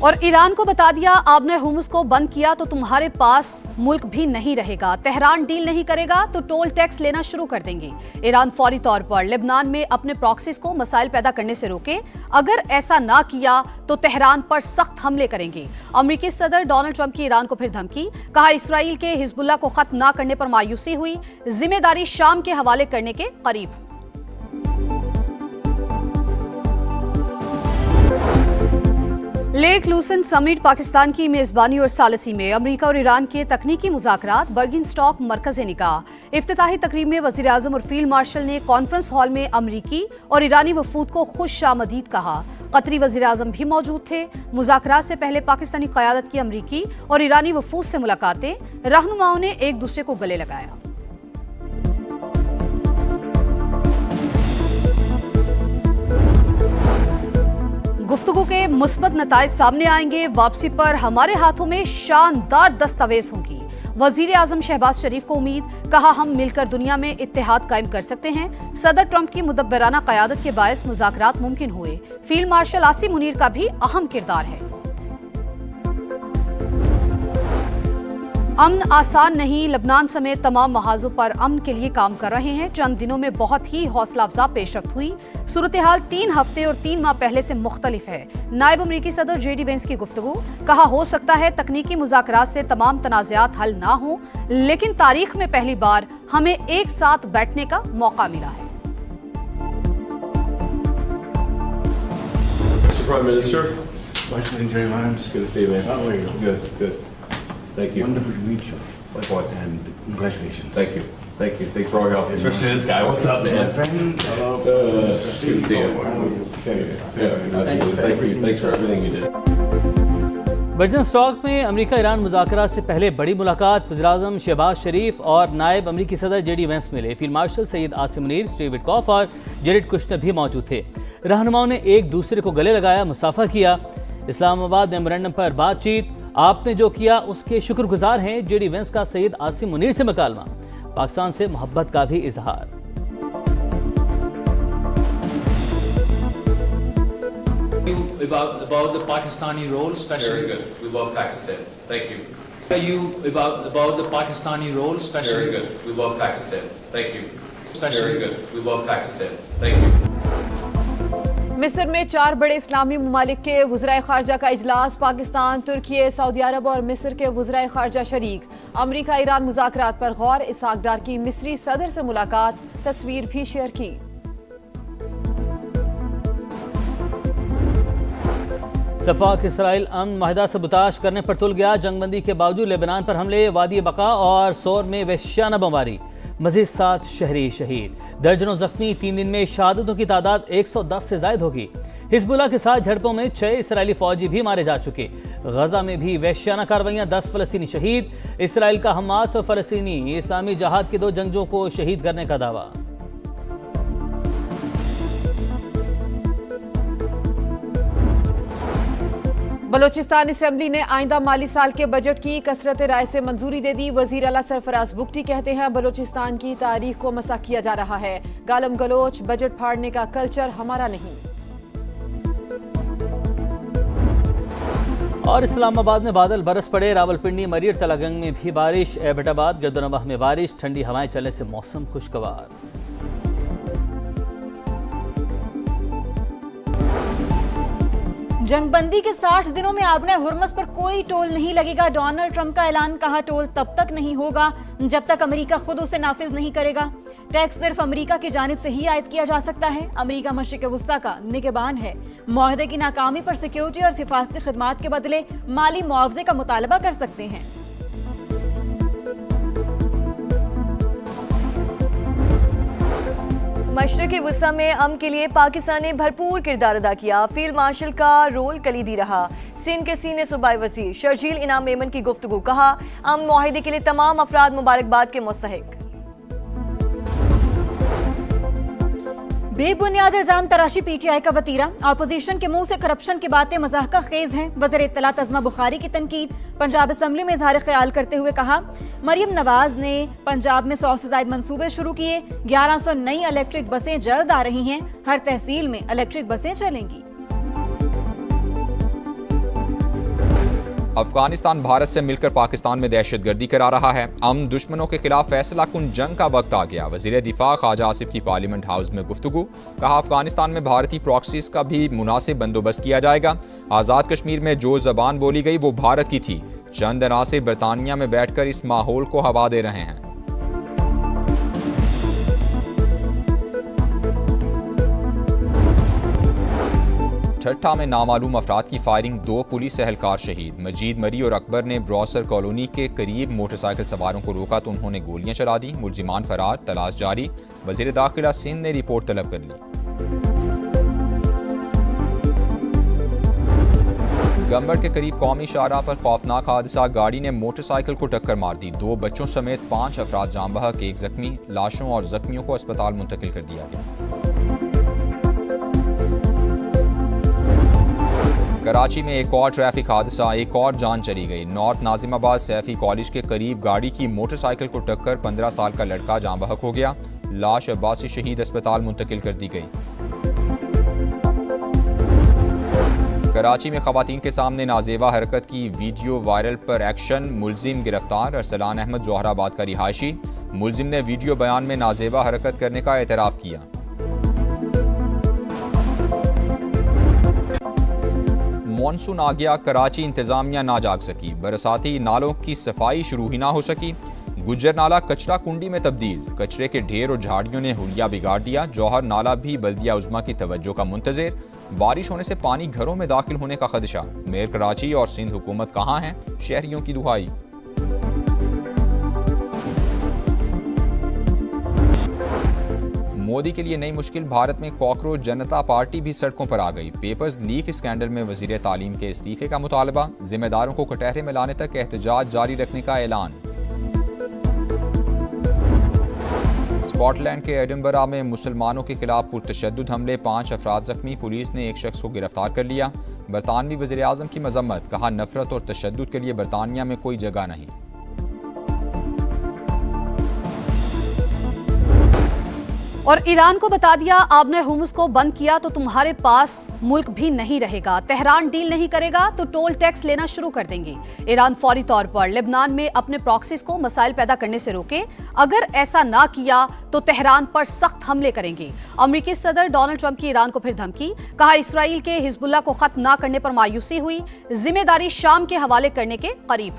और ईरान को बता दिया, आपने हुर्मुज़ को बंद किया तो तुम्हारे पास मुल्क भी नहीं रहेगा। तेहरान डील नहीं करेगा तो टोल टैक्स लेना शुरू कर देंगे। ईरान फौरी तौर पर लेबनान में अपने प्रॉक्सीज को मसाइल पैदा करने से रोके। अगर ऐसा ना किया तो तेहरान पर सख्त हमले करेंगे। अमेरिकी सदर डोनाल्ड ट्रंप की ईरान को फिर धमकी, कहा इसराइल के हिजबुल्लाह को खत्म ना करने पर मायूसी हुई, जिम्मेदारी शाम के हवाले करने के करीब। लेक लूसन समिट पाकिस्तान की मेजबानी और सालसी में अमेरिका और ईरान के तकनीकी मुज़ाकरात बर्गिनस्टॉक मरकज़ निकाह। इफ्तिताही तकरीब में वज़ीर आज़म और फील्ड मार्शल ने कॉन्फ्रेंस हॉल में अमेरिकी और ईरानी वफूद को खुशामदीद कहा। कतरी वज़ीर आज़म भी मौजूद थे। मुज़ाकरात से पहले पाकिस्तानी क़यादत की अमेरिकी और ईरानी वफूद से मुलाकातें, रहनुमाओं ने एक दूसरे को गले लगाया। गुफ्तगू के मुस्बत नताइज सामने आएंगे। वापसी पर हमारे हाथों में शानदार दस्तावेज होंगी। वजीर आजम शहबाज शरीफ को उम्मीद, कहा हम मिलकर दुनिया में इत्तेहाद कायम कर सकते हैं। सदर ट्रंप की मुदब्बराना क़यादत के बायस मुज़ाकरात मुमकिन हुए। फील्ड मार्शल आसिम मुनीर का भी अहम किरदार है। अमन आसान नहीं, लेबनान समेत तमाम महाजों पर अमन के लिए काम कर रहे हैं। चंद दिनों में बहुत ही हौसला अफजा पेशरफ्त हुई। सूरत हाल 3 हफ्ते और 3 माह पहले से मुख्तलिफ है। नायब अमरीकी सदर JD वेंस की गुफ्तगू, कहा हो सकता है तकनीकी मुज़ाकरात से तमाम तनाज़ात हल ना हो, लेकिन तारीख में पहली बार हमें एक साथ बैठने का मौका मिला है। Thank you. Wonderful to meet you. Likewise. And congratulations. Thank you. Thank you. Thanks for all your help. Especially this guy. What's up, man? My friend. Hello. Good to see you. Yeah, absolutely. Thank you. Thanks for everything you did. बर्गिनस्टॉक में America Iran मुज़ाकरात से पहले बड़ी मुलाकात। वज़ीर आज़म शहबाज शरीफ और नायब अमरीकी सदर JD वेंस मिले। Field marshal Syed Asim Munir, Steve Witkoff और जेरेड कुशनर भी मौजूद थे। रहनुमाओं ने एक दूसरे को गले लगाया, मुसाफा किया। इस्लामाबाद मेमोरेंडम पर बातचीत, आपने जो किया उसके शुक्रगुजार हैं। JD वेंस का सैयद आसिम मुनीर से मुकालमा, पाकिस्तान से मोहब्बत का भी इजहार। About the Pakistani role, especially. Very good. We love Pakistan. Thank you. You about the Pakistani role, especially. Very good. We love Pakistan. Thank you. Especially. Very good. We love Pakistan. Thank you. मिस्र में 4 बड़े इस्लामी ममालिक के वज़राए ख़ारजा का इजलास। पाकिस्तान, तुर्की, Saudi अरब और मिस्र के वज़राए ख़ारजा शरीक। अमेरिका ईरान मुज़ाकरात पर गौर। इसहाक डार की मिस्री सदर से मुलाकात, तस्वीर भी शेयर की। सफ़ाक इसराइल अमन माहिदा से बुताश करने पर तुल गया। जंगबंदी के बावजूद लेबनान पर हमले, वादी बका और सोर में वहशियाना बमबारी, मज़ीद 7 शहरी शहीद, दर्जनों जख्मी। 3 दिन में शहादतों की तादाद 110 से ज़ायद होगी। हिजबुल्लाह के साथ झड़पों में 6 इसराइली फौजी भी मारे जा चुके। गजा में भी वहशियाना कार्रवाइयाँ, 10 फ़लस्तीनी शहीद। इसराइल का हमास और फ़लस्तीनी इस्लामी जहाद के 2 जंगजों को शहीद करने का दावा। बलोचिस्तान असेंबली ने आइंदा माली साल के बजट की कसरत राय से मंजूरी दे दी। वजीर आला सरफराज बुगटी कहते हैं बलोचिस्तान की तारीख को मसा किया जा रहा है। गालम गलोच, बजट फाड़ने का कल्चर हमारा नहीं। और इस्लामाबाद में बादल बरस पड़े। रावलपिंडी, मरीर, तलागंग में भी बारिश। एबटाबाद, गर्दनवाह में बारिश। ठंडी हवाएं चलने से मौसम खुशगवार। जंगबंदी के 60 दिनों में आबने हुर्मुज़ पर कोई टोल नहीं लगेगा। डोनाल्ड ट्रंप का ऐलान, कहा टोल तब तक नहीं होगा जब तक अमेरिका खुद उसे नाफिज नहीं करेगा। टैक्स सिर्फ अमेरिका की जानिब से ही आयद किया जा सकता है। अमेरिका मशरिक़ वुस्ता का निगहबान है। मुआहदे की नाकामी पर सिक्योरिटी और हिफाजती खिदमात के बदले माली मुआवजे का मुतालबा कर सकते हैं। मशरिक़ वुस्ता में अमन के लिए पाकिस्तान ने भरपूर किरदार अदा किया। फील्ड मार्शल का रोल कलीदी रहा। सिंध के सीनियर सूबाई वज़ीर शर्जील इनाम मेमन की गुफ्तगू, कहा अमन मुआहिदे के लिए तमाम अफराद मुबारकबाद के मुस्तहिक। बेबुनियाद इल्जाम तराशी PTI का वतीरा। अपोजिशन के मुंह से करप्शन की बातें मज़ाक़ा खेज हैं। वज़ीर इत्तलात अज़मा बुखारी की तनकीद। पंजाब असम्बली में इज़हार ख्याल करते हुए कहा मरियम नवाज ने पंजाब में 100 से ज़ायद मंसूबे शुरू किए। 1100 नई इलेक्ट्रिक बसें जल्द आ रही हैं। हर तहसील में इलेक्ट्रिक बसें चलेंगी। अफगानिस्तान भारत से मिलकर पाकिस्तान में दहशतगर्दी करा रहा है। अमन दुश्मनों के खिलाफ फैसला कुन जंग का वक्त आ गया। वजीर दिफा ख्वाजा आसिफ की पार्लियामेंट हाउस में गुफ्तगू। कहा अफगानिस्तान में भारतीय प्रॉक्सीज का भी मुनासिब बंदोबस्त किया जाएगा। आज़ाद कश्मीर में जो जबान बोली गई वो भारत की थी। चंद अनासिर बरतानिया में बैठकर इस माहौल को हवा दे रहे हैं। ठट्ठा में नामालूम अफराद की फायरिंग, 2 पुलिस एहलकार शहीद। मजीद मरी और अकबर ने ब्रॉसर कॉलोनी के करीब मोटरसाइकिल सवारों को रोका तो उन्होंने गोलियां चला दी। मुलजिमान फरार, तलाश जारी। वजीर दाखिला सिंध ने रिपोर्ट तलब कर ली। गंबड़ के करीब कौमी शाहराह पर खौफनाक हादसा, गाड़ी ने मोटरसाइकिल को टक्कर मार दी। 2 बच्चों समेत 5 अफराद जाम बहक, 1 जख्मी। लाशों और जख्मियों को अस्पताल मुंतकिल कर दिया गया। कराची में एक और ट्रैफिक हादसा, एक और जान चली गई। नॉर्थ नाजिमाबाद सैफी कॉलेज के करीब गाड़ी की मोटरसाइकिल को टक्कर 15 साल का लड़का जाम बहक हो गया। लाश अब्बासी शहीद अस्पताल मुंतकिल कर दी गई। कराची में खवातीन के सामने नाजेबा हरकत की वीडियो वायरल पर एक्शन, मुलजिम गिरफ्तार। अरसलान अहमद जोहराबाद का रिहायशी। मुलजिम ने वीडियो बयान में नाजेबा हरकत करने का एतराफ़ किया। मॉनसून आ गया, कराची इंतजामिया ना जाग सकी। बरसाती नालों की सफाई शुरू ही ना हो सकी। गुज्जर नाला कचरा कुंडी में तब्दील। कचरे के ढेर और झाड़ियों ने हुलिया बिगाड़ दिया। जौहर नाला भी बल्दिया उज़्मा की तवज्जो का मुंतज़िर। बारिश होने से पानी घरों में दाखिल होने का खदशा। मेयर कराची और सिंध हुकूमत कहाँ हैं, शहरियों की दुहाई। मोदी के लिए नई मुश्किल, भारत में कॉकरोच जनता पार्टी भी सड़कों पर आ गई। पेपर्स लीक स्कैंडल में वजीर तालीम के इस्तीफे का मुतालबा। जिम्मेदारों को कटहरे में लाने तक एहतजाज जारी रखने का ऐलान। स्कॉटलैंड के एडिनबरा में मुसलमानों के खिलाफ पुरतशद्दुद हमले, 5 अफराद जख्मी। पुलिस ने एक शख्स को गिरफ्तार कर लिया। बरतानवी वज़ीर आज़म की मजम्मत, कहा नफरत और तशद्दुद के लिए बरतानिया में कोई जगह नहीं। और ईरान को बता दिया, आपने हुर्मुज़ को बंद किया तो तुम्हारे पास मुल्क भी नहीं रहेगा। तेहरान डील नहीं करेगा तो टोल टैक्स लेना शुरू कर देंगे। ईरान फौरी तौर पर लेबनान में अपने प्रॉक्सीज को मसाइल पैदा करने से रोके। अगर ऐसा ना किया तो तेहरान पर सख्त हमले करेंगे। अमेरिकी सदर डोनाल्ड ट्रंप की ईरान को फिर धमकी। कहा इसराइल के हिजबुल्लाह को खत्म ना करने पर मायूसी हुई। जिम्मेदारी शाम के हवाले करने के करीब।